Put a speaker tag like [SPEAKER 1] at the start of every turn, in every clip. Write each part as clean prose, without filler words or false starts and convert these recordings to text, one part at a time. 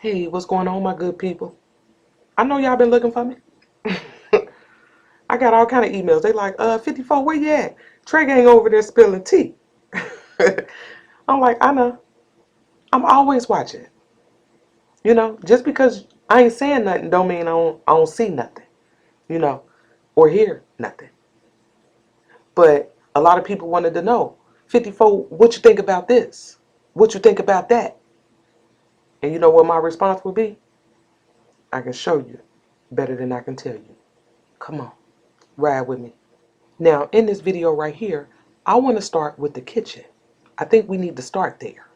[SPEAKER 1] Hey, what's going on, my good people? I know y'all been looking for me. I got all kind of emails. They like, 54, where you at? Trey Gang over there spilling tea. I'm like, I know. I'm always watching. Just because I ain't saying nothing don't mean I don't see nothing, you know, or hear nothing. But a lot of people wanted to know, 54, what you think about this? What you think about that? And you know what my response would be? I can show you better than I can tell you. Come on, ride with me. Now, in this video right here, I want to start with the kitchen. I think we need to start there.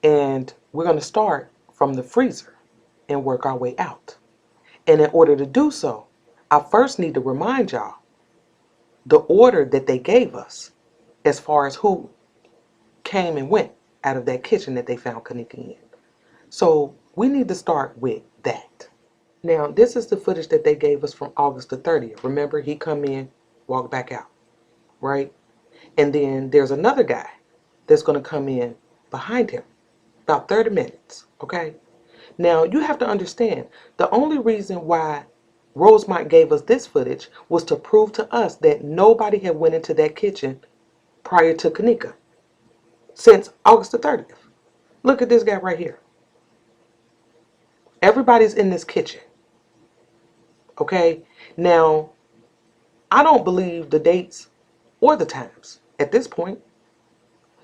[SPEAKER 1] And we're going to start from the freezer and work our way out. And in order to do so, I first need to remind y'all the order that they gave us as far as who came and went out of that kitchen that they found Kenneka in. So we need to start with that. Now, this is the footage that they gave us from August the 30th. Remember, he come in, walk back out, right? And then there's another guy that's going to come in behind him, about 30 minutes, okay? Now, you have to understand, the only reason why Rosemont gave us this footage was to prove to us that nobody had went into that kitchen prior to Kenneka since August the 30th. Look at this guy right here. Everybody's in this kitchen, okay? Now, I don't believe the dates or the times at this point.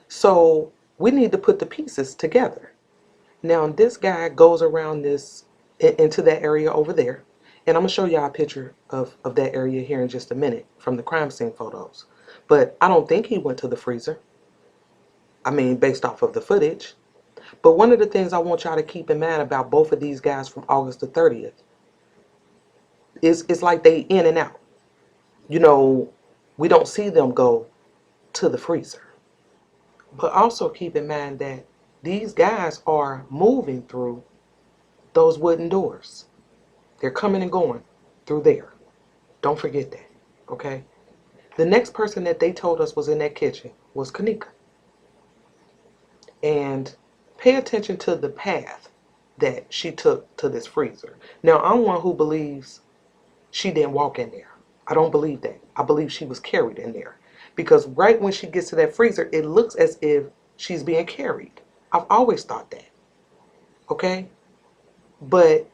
[SPEAKER 1] So we need to put the pieces together. Now this guy goes around this into that area over there. And I'm going to show y'all a picture of that area here in just a minute from the crime scene photos. But I don't think he went to the freezer. I mean, based off of the footage. But one of the things I want y'all to keep in mind about both of these guys from August the 30th is it's like they in and out. We don't see them go to the freezer. But also keep in mind that these guys are moving through those wooden doors. They're coming and going through there. Don't forget that, okay? The next person that they told us was in that kitchen was Kenneka. And pay attention to the path that she took to this freezer. Now, I'm one who believes she didn't walk in there. I don't believe that. I believe she was carried in there. Because right when she gets to that freezer, it looks as if she's being carried. I've always thought that. Okay? But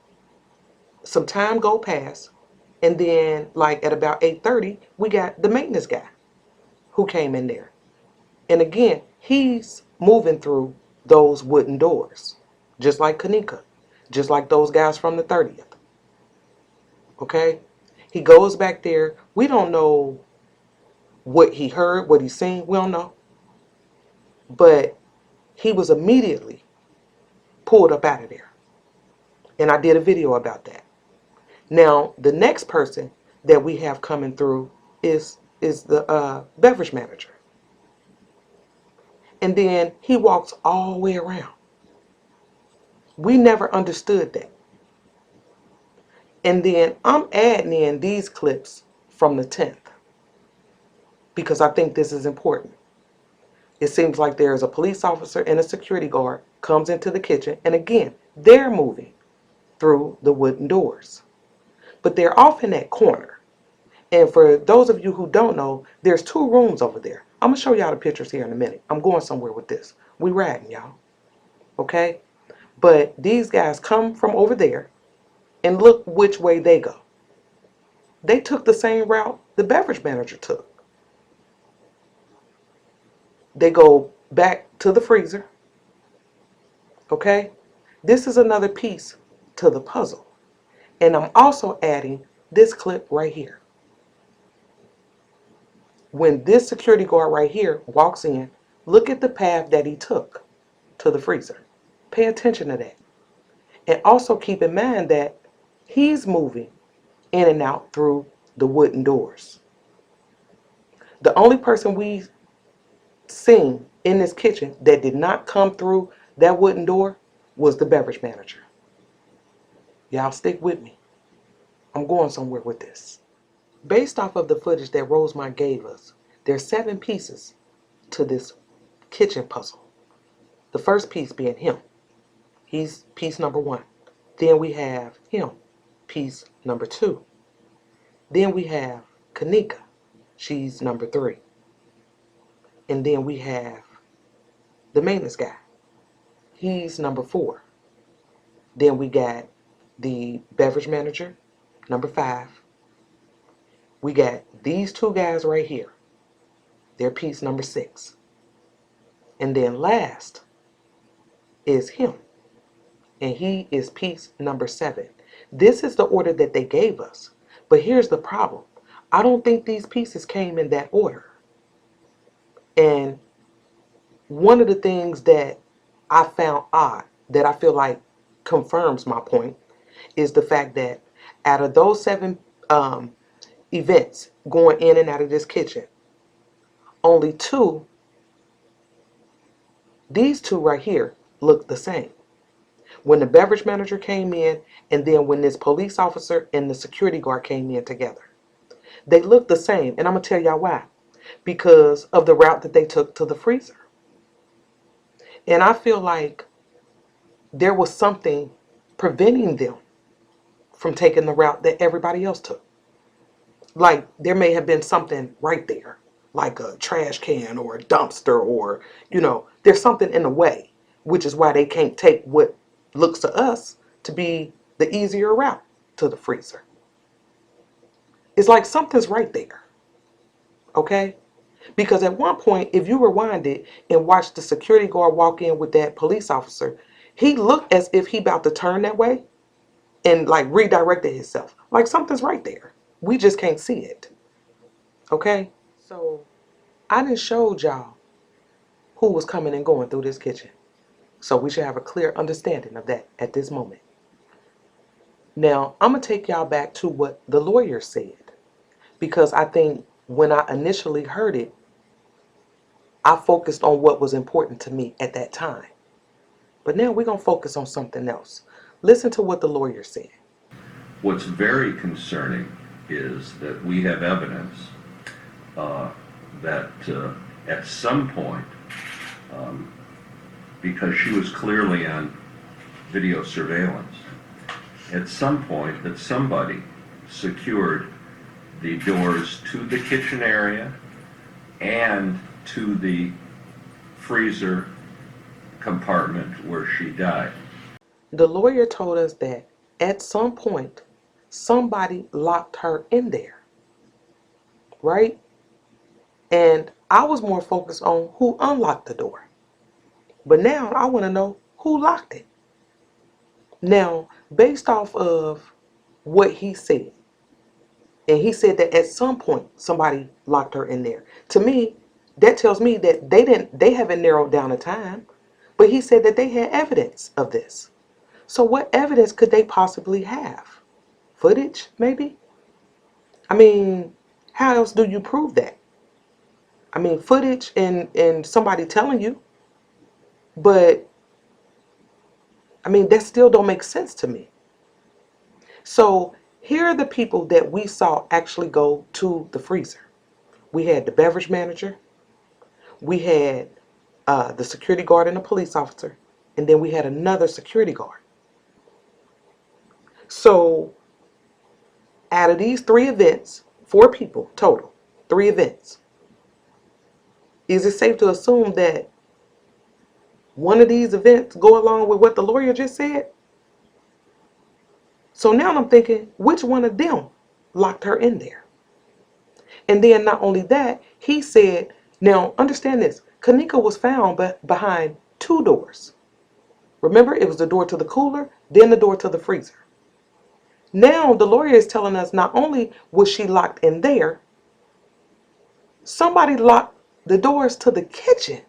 [SPEAKER 1] some time go past, and then like at about 8:30, we got the maintenance guy who came in there. And again, he's moving through those wooden doors, just like Kenneka, just like those guys from the 30th. Okay? He goes back there. We don't know what he heard, what he seen. We don't know. But he was immediately pulled up out of there. And I did a video about that. Now, the next person that we have coming through is the beverage manager. And then he walks all the way around. We never understood that. And then I'm adding in these clips from the 10th because I think this is important. It seems like there's a police officer and a security guard comes into the kitchen, and again, they're moving through the wooden doors. But they're off in that corner. And for those of you who don't know, there's two rooms over there. I'm going to show y'all the pictures here in a minute. I'm going somewhere with this. We riding, y'all. Okay? But these guys come from over there and look which way they go. They took the same route the beverage manager took. They go back to the freezer. Okay? This is another piece to the puzzle. And I'm also adding this clip right here. When this security guard right here walks in, look at the path that he took to the freezer. Pay attention to that. And also keep in mind that he's moving in and out through the wooden doors. The only person we've seen in this kitchen that did not come through that wooden door was the beverage manager. Y'all stick with me. I'm going somewhere with this. Based off of the footage that Rosemont gave us, there's 7 pieces to this kitchen puzzle. The first piece being him. He's piece number 1. Then we have him, piece number 2. Then we have Kenneka, she's number 3. And then we have the maintenance guy, he's number 4. Then we got the beverage manager, number 5. We got these 2 guys right here, they're piece number 6. And then last is him, and he is piece number 7. This is the order that they gave us. But here's the problem. I don't think these pieces came in that order. And one of the things that I found odd, that I feel like confirms my point, is the fact that out of those 7 events going in and out of this kitchen, only 2, these 2 right here, look the same. When the beverage manager came in, and then when this police officer and the security guard came in together, they look the same. And I'm going to tell y'all why. Because of the route that they took to the freezer. And I feel like there was something preventing them from taking the route that everybody else took. Like there may have been something right there, like a trash can or a dumpster, or, there's something in the way, which is why they can't take what looks to us to be the easier route to the freezer. It's like something's right there. Okay? Because at one point, if you rewind it and watch the security guard walk in with that police officer, he looked as if he about to turn that way and like redirected himself. Like something's right there. We just can't see it. Okay? So I done showed y'all who was coming and going through this kitchen. So we should have a clear understanding of that at this moment. Now, I'm going to take y'all back to what the lawyer said. Because I think when I initially heard it, I focused on what was important to me at that time. But now we're going to focus on something else. Listen to what the lawyer said.
[SPEAKER 2] What's very concerning is that we have evidence that at some point, because she was clearly on video surveillance, at some point that somebody secured the doors to the kitchen area and to the freezer compartment where she died.
[SPEAKER 1] The lawyer told us that at some point, somebody locked her in there, right? And I was more focused on who unlocked the door. But now I want to know who locked it. Now, based off of what he said, and he said that at some point somebody locked her in there. To me, that tells me that they haven't narrowed down a time, but he said that they had evidence of this. So what evidence could they possibly have? Footage, maybe? I mean, how else do you prove that? I mean, footage and somebody telling you, but I mean, that still don't make sense to me. So here are the people that we saw actually go to the freezer. We had the beverage manager, we had the security guard and the police officer, and then we had another security guard. So out of these 3 events, 4 people total, 3 events, is it safe to assume that one of these events go along with what the lawyer just said? So now I'm thinking, which one of them locked her in there? And then not only that, he said, now understand this, Kenneka was found behind 2 doors. Remember, it was the door to the cooler, then the door to the freezer. Now the lawyer is telling us not only was she locked in there, somebody locked the doors to the kitchen.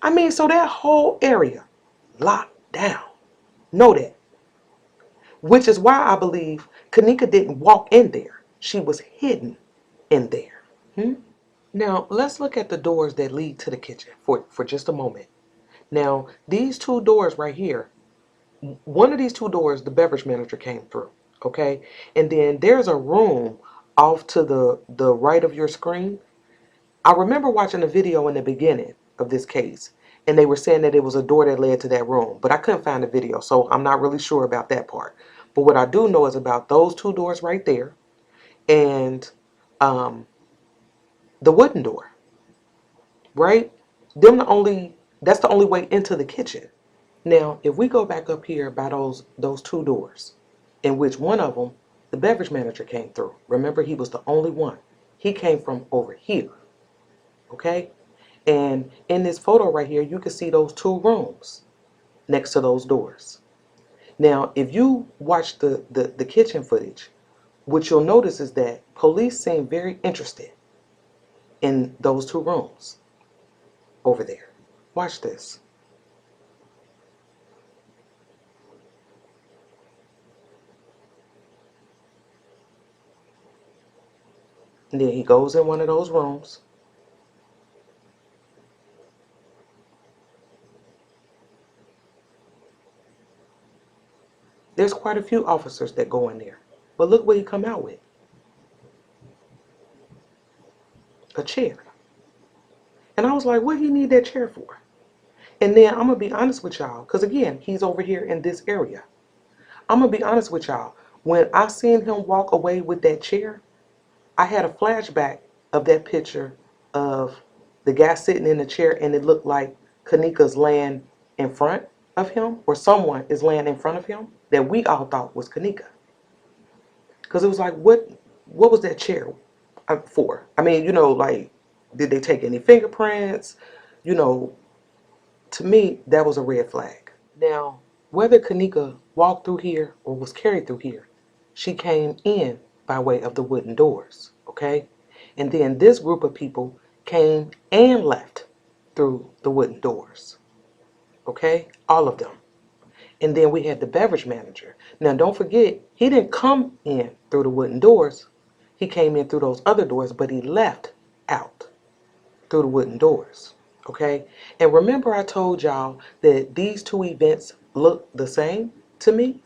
[SPEAKER 1] I mean, so that whole area locked down. Know that. Which is why I believe Kenneka didn't walk in there. She was hidden in there. Now, let's look at the doors that lead to the kitchen for just a moment. Now, these 2 doors right here, one of these 2 doors, the beverage manager came through, okay? And then there's a room off to the right of your screen. I remember watching a video in the beginning of this case, And they were saying that it was a door that led to that room. But I couldn't find the video, so I'm not really sure about that part. But what I do know is about those two doors right there and um, the wooden door, right? That's the only way into the kitchen. Now, if we go back up here by those two doors, in which one of them, the beverage manager came through. Remember, he was the only one. He came from over here, okay? And in this photo right here, you can see those two rooms next to those doors. Now, if you watch the kitchen footage, what you'll notice is that police seem very interested in those two rooms over there. Watch this. And then he goes in one of those rooms. There's quite a few officers that go in there. But look what he come out with. A chair. And I was like, what he need that chair for? And then I'm going to be honest with y'all, because again, he's over here in this area. I'm going to be honest with y'all. When I seen him walk away with that chair, I had a flashback of that picture of the guy sitting in the chair and it looked like Kenneka's laying in front of him, or someone is laying in front of him that we all thought was Kenneka. Because it was like, what was that chair for? I mean, like, did they take any fingerprints? You know, to me, that was a red flag. Now, whether Kenneka walked through here or was carried through here, she came in by way of the wooden doors, okay? And then this group of people came and left through the wooden doors, okay? All of them. And then we had the beverage manager. Now, don't forget, he didn't come in through the wooden doors. He came in through those other doors, but he left out through the wooden doors, okay? And remember I told y'all that these two events look the same to me?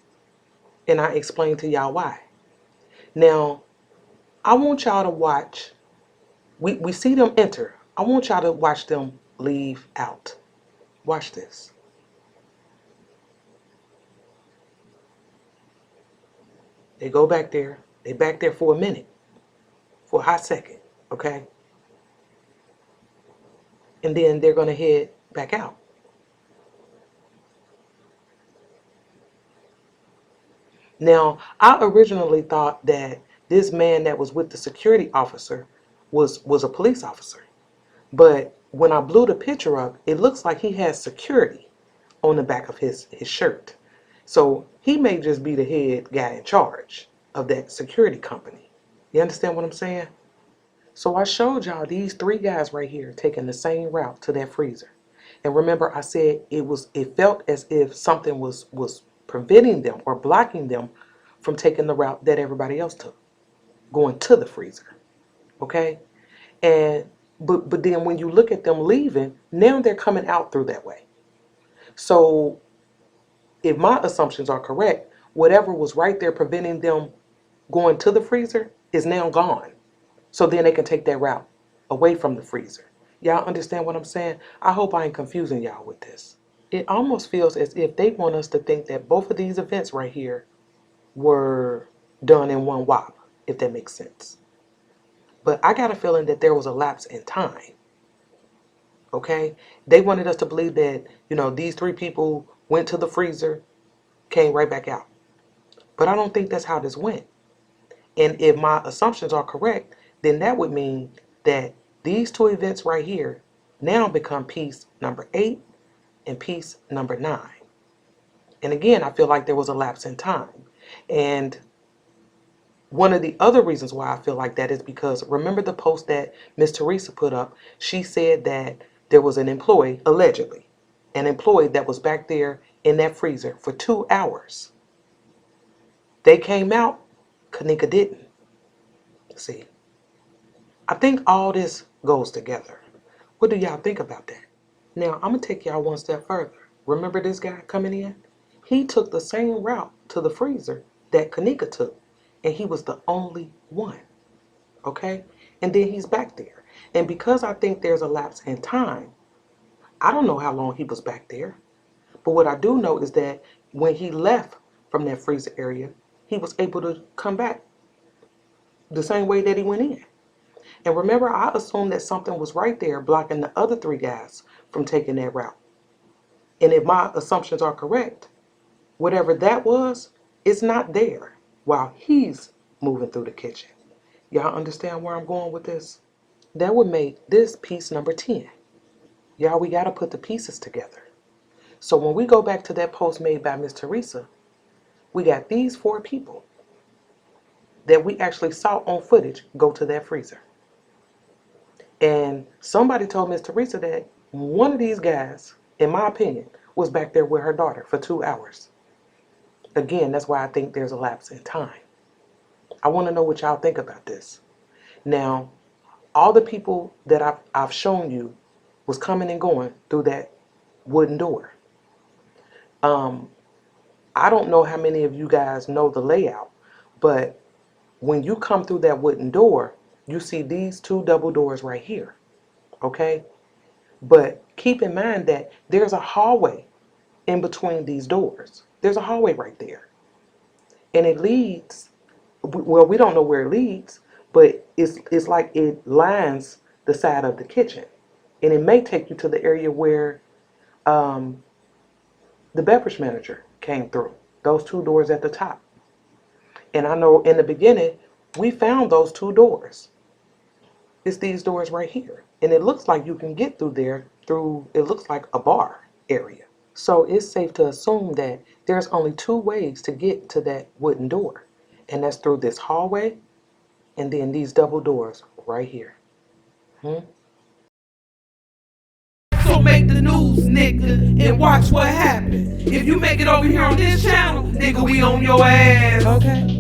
[SPEAKER 1] And I explained to y'all why. Now, I want y'all to watch. We see them enter. I want y'all to watch them leave out. Watch this. They go back there. They back there for a minute, for a hot second, okay? And then they're going to head back out. Now, I originally thought that this man that was with the security officer was a police officer. But when I blew the picture up, it looks like he has security on the back of his shirt. So he may just be the head guy in charge of that security company. You understand what I'm saying? So I showed y'all these three guys right here taking the same route to that freezer. And remember I said it felt as if something was preventing them or blocking them from taking the route that everybody else took, going to the freezer. Okay? And but then when you look at them leaving, now they're coming out through that way. So if my assumptions are correct, whatever was right there preventing them going to the freezer is now gone. So then they can take that route away from the freezer. Y'all understand what I'm saying? I hope I ain't confusing y'all with this. It almost feels as if they want us to think that both of these events right here were done in one whop, if that makes sense. But I got a feeling that there was a lapse in time. Okay? They wanted us to believe that, these three people went to the freezer, came right back out. But I don't think that's how this went. And if my assumptions are correct, then that would mean that these two events right here now become piece number 8 and piece number 9. And again, I feel like there was a lapse in time. And one of the other reasons why I feel like that is because remember the post that Miss Teresa put up? She said that there was an employee, allegedly, an employee that was back there in that freezer for 2 hours. They came out, Kenneka didn't. See, I think all this goes together. What do y'all think about that? Now, I'm going to take y'all one step further. Remember this guy coming in? He took the same route to the freezer that Kenneka took, and he was the only one. Okay? And then he's back there. And because I think there's a lapse in time, I don't know how long he was back there. But what I do know is that when he left from that freezer area, he was able to come back the same way that he went in. And remember, I assumed that something was right there blocking the other 3 guys from taking that route. And if my assumptions are correct, whatever that was, it's not there while he's moving through the kitchen. Y'all understand where I'm going with this? That would make this piece number 10. Y'all, we got to put the pieces together. So when we go back to that post made by Miss Teresa, we got these 4 people that we actually saw on footage go to that freezer. And somebody told Miss Teresa that one of these guys, in my opinion, was back there with her daughter for 2 hours. Again, that's why I think there's a lapse in time. I want to know what y'all think about this. Now, all the people that I've shown you was coming and going through that wooden door. I don't know how many of you guys know the layout, but when you come through that wooden door, you see these 2 double doors right here, okay? But keep in mind that there's a hallway in between these doors. There's a hallway right there. And it leads, well, we don't know where it leads, but it's like it lines the side of the kitchen. And it may take you to the area where the beverage manager came through, those 2 doors at the top. And I know in the beginning, we found those 2 doors. It's these doors right here. And it looks like you can get through there through, it looks like a bar area. So it's safe to assume that there's only 2 ways to get to that wooden door. And that's through this hallway and then these double doors right here.
[SPEAKER 3] So make the news, nigga, and watch what happens. If you make it over here on this channel, nigga, we on your ass.
[SPEAKER 1] Okay.